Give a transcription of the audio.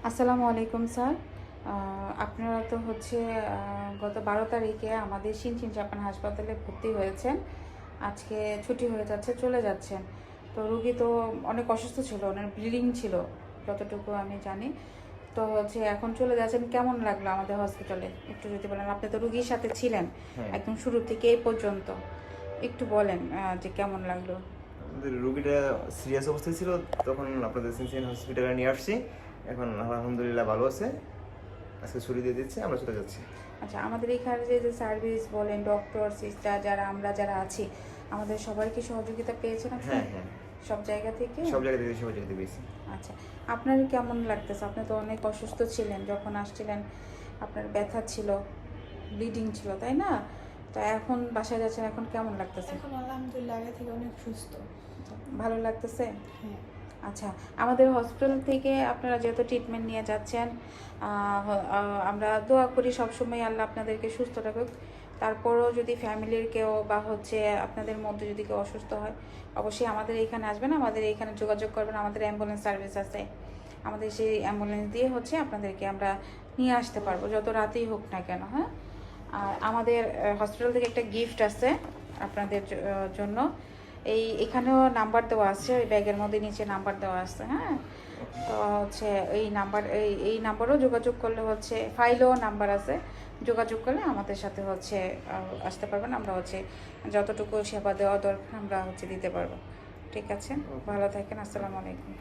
আসসালামু আলাইকুম স্যার। আপনারা তো হচ্ছে গত 12 তারিখে আমাদের শিনচিন জাপান হাসপাতালে ভর্তি হয়েছেন। আজকে ছুটি হয়ে যাচ্ছে, চলে যাচ্ছেন। তো রুগী তো অনেক অসুস্থ ছিল, ওনার ব্লিডিং ছিল যতটুকু আমি জানি। তো হচ্ছে এখন চলে যাচ্ছেন, কেমন লাগলো আমাদের হসপিটালে একটু যদি বলেন। আপনি তো রুগীর সাথে ছিলেন একদম শুরু থেকে এই পর্যন্ত, একটু বলেন যে কেমন লাগলো। আমাদের রুগীটা সিরিয়াস অবস্থায় ছিল, তখন আপনাদের সিনসিয়ান হসপিটালে নিয়ে আসছি। এখন আলহামদুলিল্লাহ ভালো আছে। আজকে ছুটি দিয়ে দিচ্ছে, আমরা চলে যাচ্ছি। আচ্ছা, আমাদের এখানে যে সার্ভিস বলেন, ডক্টর সিস্টার যারা আছি, আমাদের সবাই কি সহযোগিতা পেয়েছেন আপনি? হ্যাঁ হ্যাঁ, সব জায়গা থেকে? সব জায়গা থেকে সহযোগিতা পেয়েছি। আচ্ছা, আপনার কেমন লাগতেছে? আপনি তো অনেক অসুস্থ ছিলেন যখন আসছিলেন, আপনার ব্যথা ছিল, ব্লিডিং ছিল, তাই না? তো এখন বাসায় যাচ্ছেন, এখন কেমন লাগতেছে? এখন আলহামদুলিল্লাহ আগে থেকে অনেক সুস্থ। ভালো লাগতেছে? হ্যাঁ। আচ্ছা, আমাদের হসপিটাল থেকে আপনারা যেহেতু ট্রিটমেন্ট নিয়ে যাচ্ছেন, আমরা দোয়া করি সবসময় আল্লাহ আপনাদেরকে সুস্থ রাখুক। তারপরও যদি ফ্যামিলির কেউ বা হচ্ছে আপনাদের মধ্যে যদি কেউ অসুস্থ হয়, অবশ্যই আমাদের এইখানে আসবেন, আমাদের এইখানে যোগাযোগ করবেন। আমাদের অ্যাম্বুলেন্স সার্ভিস আছে, আমাদের সেই অ্যাম্বুলেন্স দিয়ে হচ্ছে আপনাদেরকে আমরা নিয়ে আসতে পারবো, যত রাতেই হোক না কেন। হ্যাঁ, আর আমাদের হসপিটাল থেকে একটা গিফট আছে আপনাদের জন্য। এখানেও নাম্বার দেওয়া আছে, ওই ব্যাগের মধ্যে নিচে নাম্বার দেওয়া আছে। হ্যাঁ, তো হচ্ছে এই নাম্বারও যোগাযোগ করলে হচ্ছে, ফাইলেও নাম্বার আছে, যোগাযোগ করলে আমাদের সাথে হচ্ছে আসতে পারবেন। আমরা হচ্ছে যতটুকু সেবা দেওয়া দরকার আমরা হচ্ছে দিতে পারবো। ঠিক আছে, ভালো থাকেন। আসসালামু আলাইকুম।